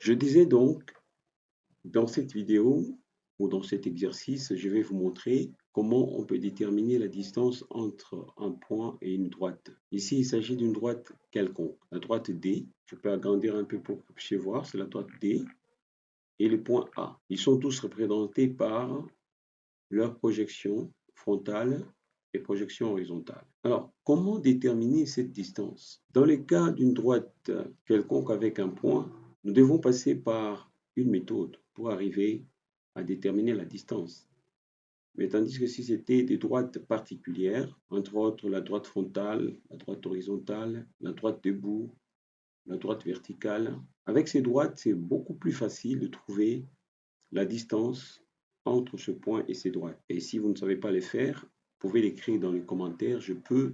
Je disais donc, dans cette vidéo ou dans cet exercice, je vais vous montrer comment on peut déterminer la distance entre un point et une droite. Ici, il s'agit d'une droite quelconque. La droite D, je peux agrandir un peu pour que vous puissiez voir, c'est la droite D et le point A. Ils sont tous représentés par leur projection frontale et projection horizontale. Alors, comment déterminer cette distance? Dans le cas d'une droite quelconque avec un point, nous devons passer par une méthode pour arriver à déterminer la distance. Mais tandis que si c'était des droites particulières, entre autres la droite frontale, la droite horizontale, la droite debout, la droite verticale, avec ces droites, c'est beaucoup plus facile de trouver la distance entre ce point et ces droites. Et si vous ne savez pas les faire, vous pouvez l'écrire dans les commentaires. Je peux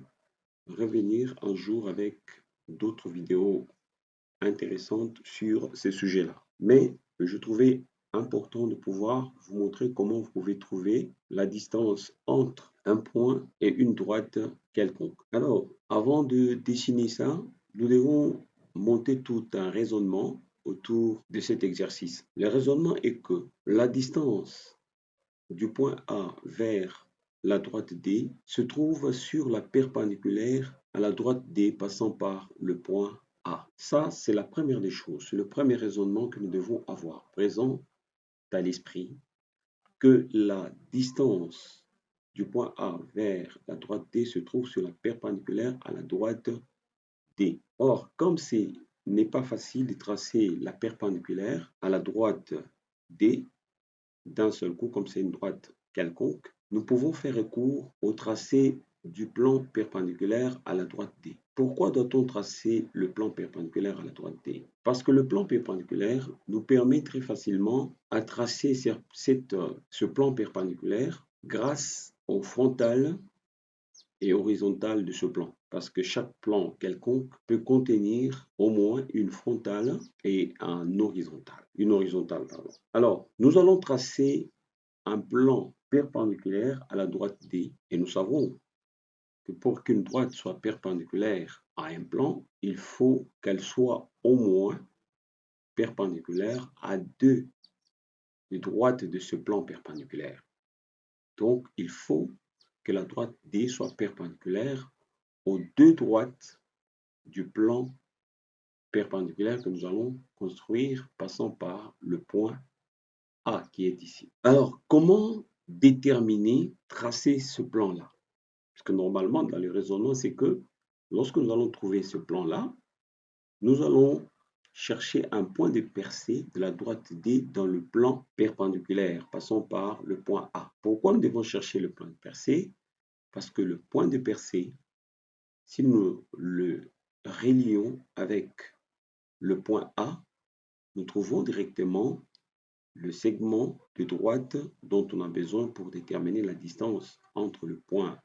revenir un jour avec d'autres vidéos intéressantes sur ces sujets-là. Mais je trouvais important de pouvoir vous montrer comment vous pouvez trouver la distance entre un point et une droite quelconque. Alors, avant de dessiner ça, nous devons monter tout un raisonnement autour de cet exercice. Le raisonnement est que la distance du point A vers la droite D se trouve sur la perpendiculaire à la droite D passant par le point A. Ça, c'est la première des choses, c'est le premier raisonnement que nous devons avoir présent à l'esprit, que la distance du point A vers la droite D se trouve sur la perpendiculaire à la droite D. Or, comme ce n'est pas facile de tracer la perpendiculaire à la droite D d'un seul coup, comme c'est une droite quelconque, nous pouvons faire recours au tracé du plan perpendiculaire à la droite D. Pourquoi doit-on tracer le plan perpendiculaire à la droite D? Parce que le plan perpendiculaire nous permet très facilement à tracer ce plan perpendiculaire grâce au frontal et horizontal de ce plan. Parce que chaque plan quelconque peut contenir au moins une frontale et un horizontal. Une horizontale, pardon. Alors, nous allons tracer un plan perpendiculaire à la droite D et nous savons que pour qu'une droite soit perpendiculaire à un plan, il faut qu'elle soit au moins perpendiculaire à deux droites de ce plan perpendiculaire. Donc, il faut que la droite D soit perpendiculaire aux deux droites du plan perpendiculaire que nous allons construire passant par le point A qui est ici. Alors, comment déterminer, tracer ce plan-là? Parce que normalement, dans le raisonnement, c'est que lorsque nous allons trouver ce plan-là, nous allons chercher un point de percée de la droite D dans le plan perpendiculaire, passant par le point A. Pourquoi nous devons chercher le plan de percée? Parce que le point de percée, si nous le relions avec le point A, nous trouvons directement le segment de droite dont on a besoin pour déterminer la distance entre le point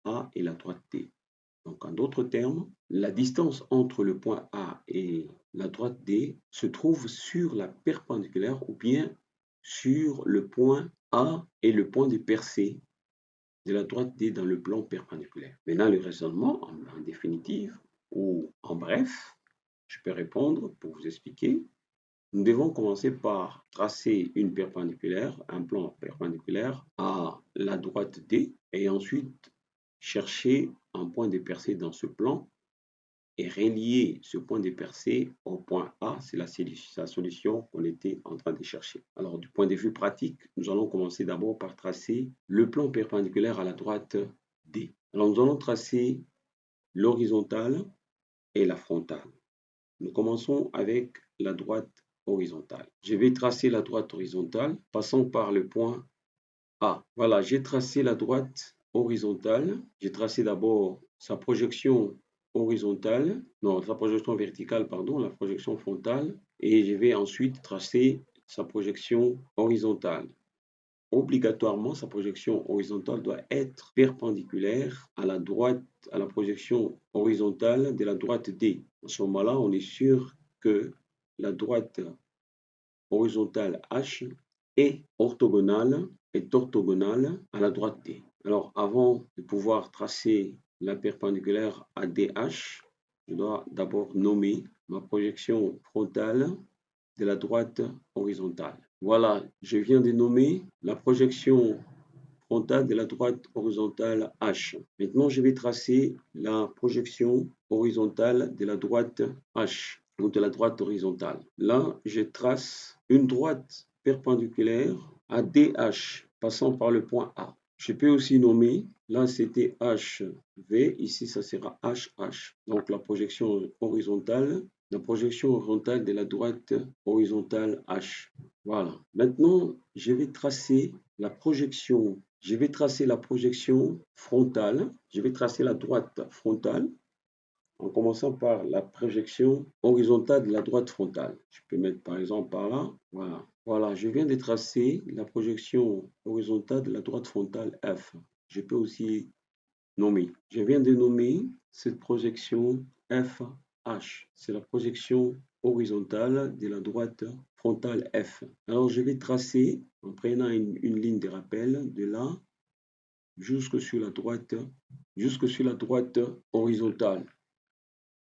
A et la droite D. Donc, en d'autres termes, la distance entre le point A et la droite D se trouve sur la perpendiculaire ou bien sur le point A et le point de percée de la droite D dans le plan perpendiculaire. Maintenant, le raisonnement, en définitive, ou en bref, je peux répondre pour vous expliquer. Nous devons commencer par tracer une perpendiculaire, un plan perpendiculaire à la droite D et ensuite chercher un point de percée dans ce plan et relier ce point de percée au point A, c'est la solution qu'on était en train de chercher. Alors, du point de vue pratique, nous allons commencer d'abord par tracer le plan perpendiculaire à la droite D. Alors, nous allons tracer l'horizontale et la frontale. Nous commençons avec la droite horizontale. Je vais tracer la droite horizontale, passant par le point A. Voilà, j'ai tracé la droite horizontale. J'ai tracé d'abord sa projection horizontale, non, sa projection verticale, pardon, la projection frontale, et je vais ensuite tracer sa projection horizontale. Obligatoirement, sa projection horizontale doit être perpendiculaire à la droite, à la projection horizontale de la droite D. À ce moment-là, on est sûr que la droite horizontale H est orthogonale à la droite D. Alors, avant de pouvoir tracer la perpendiculaire à DH, je dois d'abord nommer ma projection frontale de la droite horizontale. Voilà, je viens de nommer la projection frontale de la droite horizontale H. Maintenant, je vais tracer la projection horizontale de la droite H, ou de la droite horizontale. Là, je trace une droite perpendiculaire à DH, passant par le point A. Je peux aussi nommer, là c'était HV, ici ça sera HH. Donc la projection horizontale de la droite horizontale H. Voilà. Maintenant, je vais tracer la projection frontale. Je vais tracer la droite frontale en commençant par la projection horizontale de la droite frontale. Je peux mettre par exemple par là. Voilà. Voilà, je viens de tracer la projection horizontale de la droite frontale F. Je peux aussi nommer. Je viens de nommer cette projection FH. C'est la projection horizontale de la droite frontale F. Alors je vais tracer en prenant une ligne de rappel de là jusque sur la droite horizontale.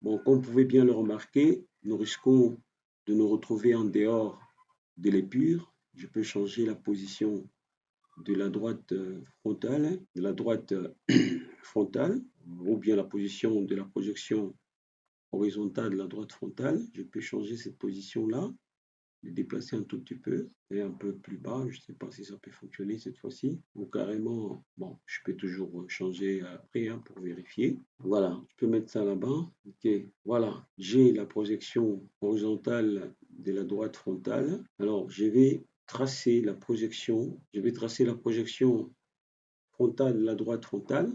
Bon, comme vous pouvez bien le remarquer, nous risquons de nous retrouver en dehors de l'épure. Je peux changer la position de la droite frontale, ou bien la position de la projection horizontale de la droite frontale. Je peux changer cette position-là, le déplacer un tout petit peu et un peu plus bas. Je ne sais pas si ça peut fonctionner cette fois-ci. Ou carrément, bon, je peux toujours changer après pour vérifier. Voilà, je peux mettre ça là-bas. Ok, voilà, j'ai la projection horizontale de la droite frontale. Alors, je vais tracer la projection frontale de la droite frontale.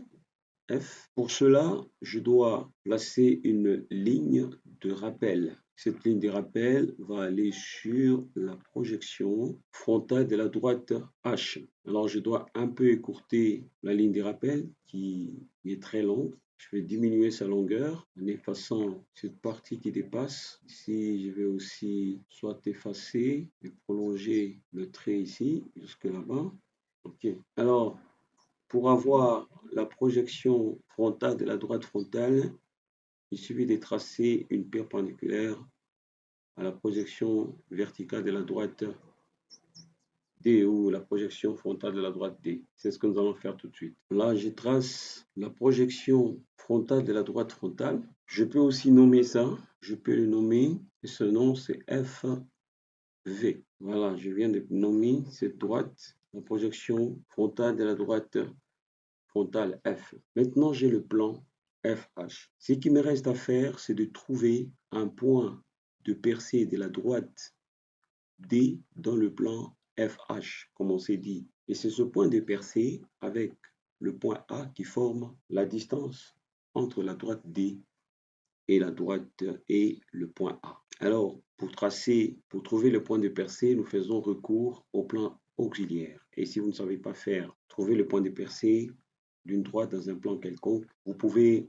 F. Pour cela, je dois placer une ligne de rappel. Cette ligne de rappel va aller sur la projection frontale de la droite H. Alors, je dois un peu écourter la ligne de rappel qui est très longue. Je vais diminuer sa longueur en effaçant cette partie qui dépasse. Ici, je vais aussi soit effacer et prolonger le trait ici jusque là-bas. OK. Alors, pour avoir la projection frontale de la droite frontale, il suffit de tracer une perpendiculaire à la projection verticale de la droite D ou la projection frontale de la droite D. C'est ce que nous allons faire tout de suite. Là, je trace la projection frontale de la droite frontale. Je peux aussi nommer ça. Je peux le nommer. Et ce nom, c'est FV. Voilà, je viens de nommer cette droite, la projection frontale de la droite frontale F. Maintenant, j'ai le plan FH. Ce qui me reste à faire, c'est de trouver un point de percée de la droite D dans le plan FH, comme on s'est dit. Et c'est ce point de percée avec le point A qui forme la distance entre la droite D et la droite et le point A. Alors, pour trouver le point de percée, nous faisons recours au plan auxiliaire. Et si vous ne savez pas trouver le point de percée d'une droite dans un plan quelconque, vous pouvez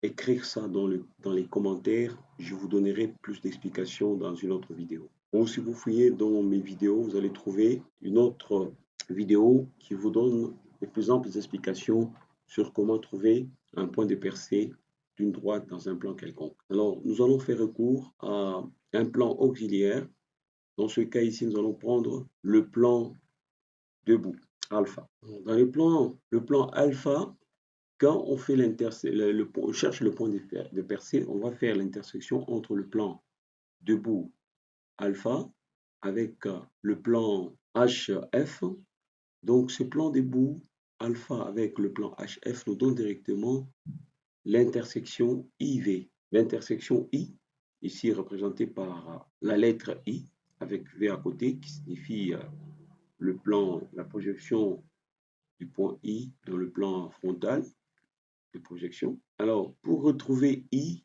écrire ça dans les commentaires. Je vous donnerai plus d'explications dans une autre vidéo. Ou si vous fouillez dans mes vidéos, vous allez trouver une autre vidéo qui vous donne de plus amples explications sur comment trouver un point de percée d'une droite dans un plan quelconque. Alors, nous allons faire recours à un plan auxiliaire. Dans ce cas ici, nous allons prendre le plan debout, alpha. Dans le plan alpha, quand on fait on cherche le point de percée, on va faire l'intersection entre le plan debout alpha avec le plan HF. Donc, ce plan debout alpha avec le plan HF nous donne directement l'intersection IV. L'intersection I, ici représentée par la lettre I, avec V à côté, qui signifie la projection du point I dans le plan frontal de projection. Alors, pour retrouver I,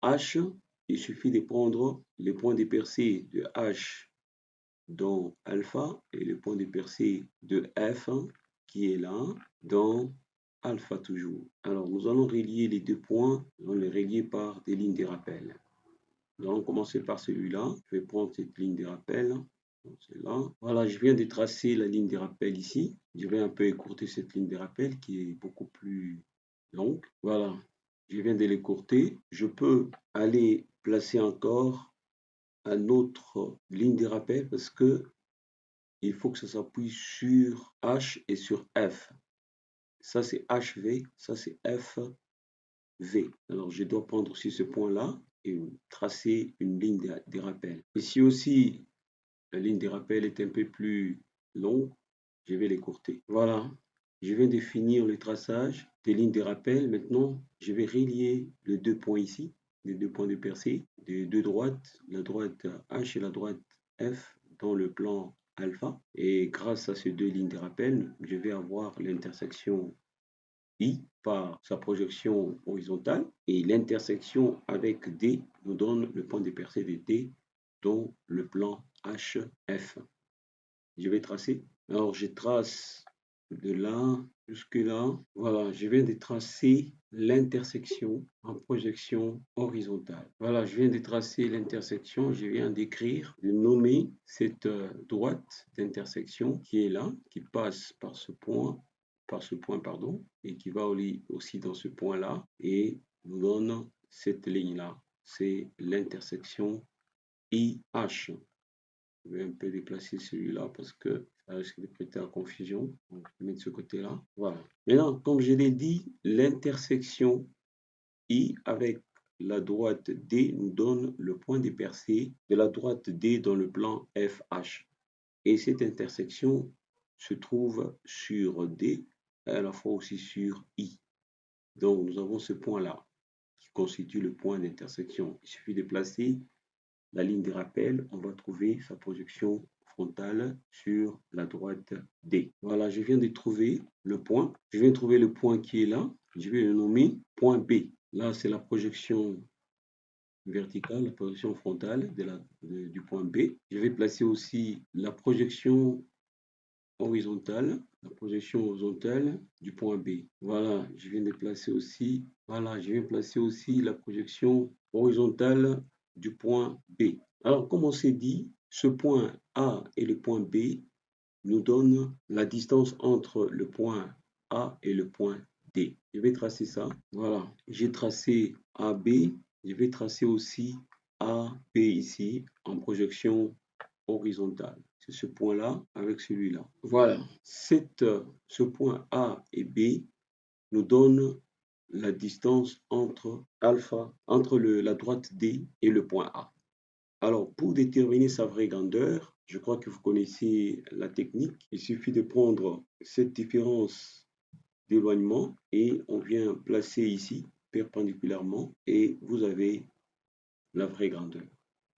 H, il suffit de prendre les points de percée de H dans alpha et le point de percée de F qui est là dans alpha toujours. Alors, nous allons relier les deux points, nous allons les relier par des lignes de rappel. Nous allons commencer par celui-là. Je vais prendre cette ligne de rappel. C'est là. Voilà, je viens de tracer la ligne de rappel ici. Je vais un peu écourter cette ligne de rappel qui est beaucoup plus longue. Voilà, je viens de l'écourter. Je peux aller placer encore une autre ligne de rappel parce que il faut que ça s'appuie sur H et sur F. Ça, c'est HV, ça, c'est FV. Alors, je dois prendre aussi ce point-là et tracer une ligne de rappel. Ici aussi, la ligne de rappel est un peu plus longue. Je vais l'écourter. Voilà. Je viens de finir le traçage des lignes de rappel. Maintenant, je vais relier les deux points ici, les deux points de percée, des deux droites, la droite H et la droite F dans le plan alpha. Et grâce à ces deux lignes de rappel, je vais avoir l'intersection I par sa projection horizontale et l'intersection avec D nous donne le point de percée de D dans le plan HF. Je vais tracer. Alors, je trace de là jusque là. Voilà, je viens de tracer l'intersection en projection horizontale. Voilà, je viens de tracer l'intersection, je viens d'écrire, de nommer cette droite d'intersection qui est là, qui passe par ce point, pardon, et qui va aussi dans ce point-là, et nous donne cette ligne-là. C'est l'intersection IH. Je vais un peu déplacer celui-là parce que ça risque de prêter à confusion. Donc, je vais mettre ce côté-là. Voilà. Maintenant, comme je l'ai dit, l'intersection I avec la droite D nous donne le point de percée de la droite D dans le plan FH. Et cette intersection se trouve sur D et à la fois aussi sur I. Donc, nous avons ce point-là qui constitue le point d'intersection. Il suffit de placer la ligne de rappel, on va trouver sa projection frontale sur la droite D. Voilà, je viens de trouver le point. Je viens de trouver le point qui est là. Je vais le nommer point B. Là, c'est la projection verticale, la projection frontale du point B. Je vais placer aussi la projection horizontale, du point B. Voilà, je viens de placer aussi, voilà, je viens de placer aussi la projection horizontale du point B. Alors, comme on s'est dit, ce point A et le point B nous donnent la distance entre le point A et le point D. Je vais tracer ça. Voilà, j'ai tracé AB. Je vais tracer aussi AB ici en projection horizontale. C'est ce point-là avec celui-là. Voilà, ce point A et B nous donne la distance entre la droite D et le point A. Alors, pour déterminer sa vraie grandeur, je crois que vous connaissez la technique. Il suffit de prendre cette différence d'éloignement et on vient placer ici perpendiculairement et vous avez la vraie grandeur.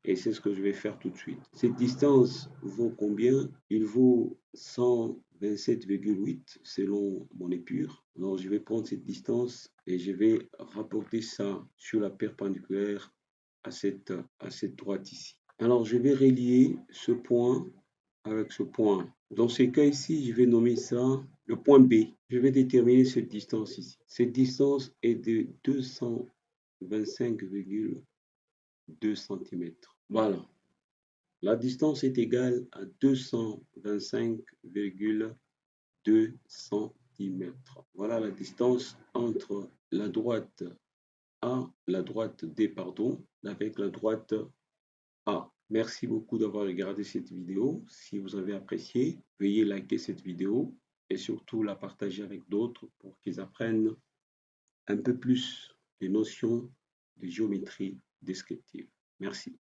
Et c'est ce que je vais faire tout de suite. Cette distance vaut combien? Il vaut 127,8 selon mon épure. Alors je vais prendre cette distance et je vais rapporter ça sur la perpendiculaire à cette droite ici. Alors je vais relier ce point avec ce point. Dans ce cas ici, je vais nommer ça le point B. Je vais déterminer cette distance ici. Cette distance est de 225,2 cm. Voilà. La distance est égale à 225,2 cm. Voilà la distance entre la droite D, pardon, avec la droite A. Merci beaucoup d'avoir regardé cette vidéo. Si vous avez apprécié, veuillez liker cette vidéo et surtout la partager avec d'autres pour qu'ils apprennent un peu plus les notions de géométrie descriptive. Merci.